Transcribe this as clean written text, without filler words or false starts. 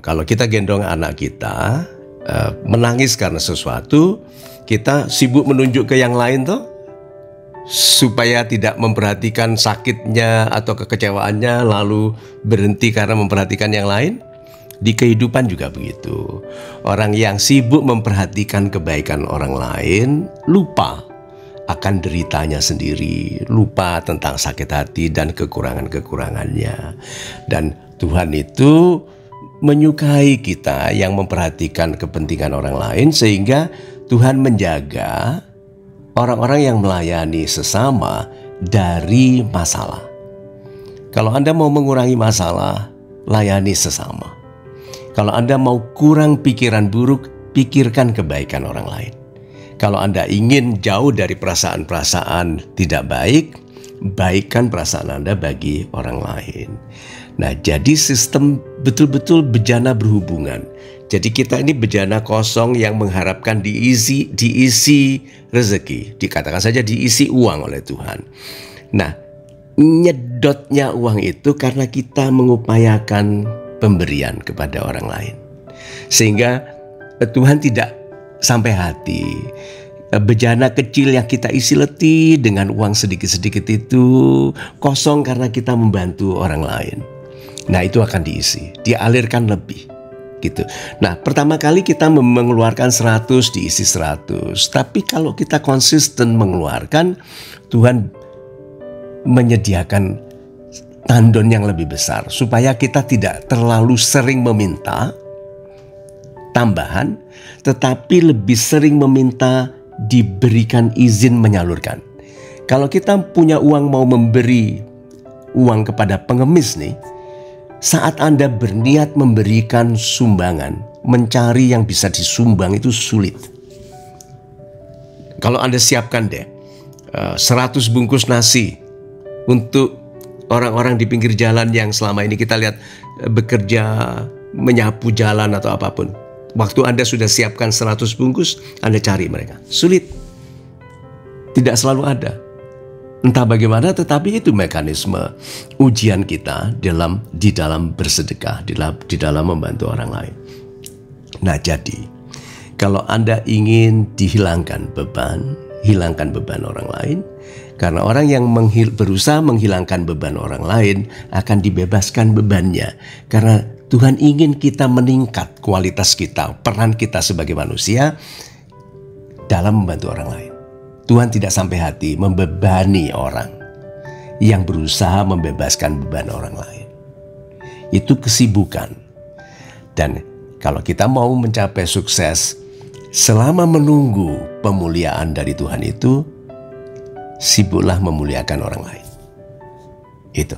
Kalau kita gendong anak kita menangis karena sesuatu, kita sibuk menunjuk ke yang lain toh, supaya tidak memperhatikan sakitnya atau kekecewaannya, lalu berhenti karena memperhatikan yang lain. Di kehidupan juga begitu. Orang yang sibuk memperhatikan kebaikan orang lain, lupa akan deritanya sendiri, lupa tentang sakit hati dan kekurangan-kekurangannya. Dan Tuhan itu menyukai kita yang memperhatikan kepentingan orang lain, sehingga Tuhan menjaga orang-orang yang melayani sesama dari masalah. Kalau Anda mau mengurangi masalah, layani sesama. Kalau Anda mau kurang pikiran buruk, pikirkan kebaikan orang lain. Kalau Anda ingin jauh dari perasaan-perasaan tidak baik, baikkan perasaan Anda bagi orang lain. Nah, jadi sistem betul-betul bejana berhubungan. Jadi kita ini bejana kosong yang mengharapkan diisi rezeki. Dikatakan saja diisi uang oleh Tuhan. Nah, nyedotnya uang itu karena kita mengupayakan pemberian kepada orang lain. Sehingga Tuhan tidak sampai hati. Bejana kecil yang kita isi letih dengan uang sedikit-sedikit itu kosong karena kita membantu orang lain. Nah, itu akan diisi, dialirkan lebih. Gitu. Nah, pertama kali kita mengeluarkan 100, diisi 100. Tapi kalau kita konsisten mengeluarkan, Tuhan menyediakan tandon yang lebih besar supaya kita tidak terlalu sering meminta tambahan, tetapi lebih sering meminta diberikan izin menyalurkan. Kalau kita punya uang mau memberi uang kepada pengemis nih, saat Anda berniat memberikan sumbangan, mencari yang bisa disumbang itu sulit. Kalau Anda siapkan deh 100 bungkus nasi untuk orang-orang di pinggir jalan yang selama ini kita lihat bekerja menyapu jalan atau apapun. Waktu Anda sudah siapkan 100 bungkus, Anda cari mereka. Sulit. Tidak selalu ada. Entah bagaimana, tetapi itu mekanisme ujian kita di dalam bersedekah, di dalam membantu orang lain. Nah, jadi kalau Anda ingin dihilangkan beban, hilangkan beban orang lain. Karena orang yang berusaha menghilangkan beban orang lain akan dibebaskan bebannya. Karena Tuhan ingin kita meningkat kualitas kita, peran kita sebagai manusia dalam membantu orang lain. Tuhan tidak sampai hati membebani orang yang berusaha membebaskan beban orang lain. Itu kesibukan. Dan kalau kita mau mencapai sukses, selama menunggu pemuliaan dari Tuhan itu, sibuklah memuliakan orang lain. Itu.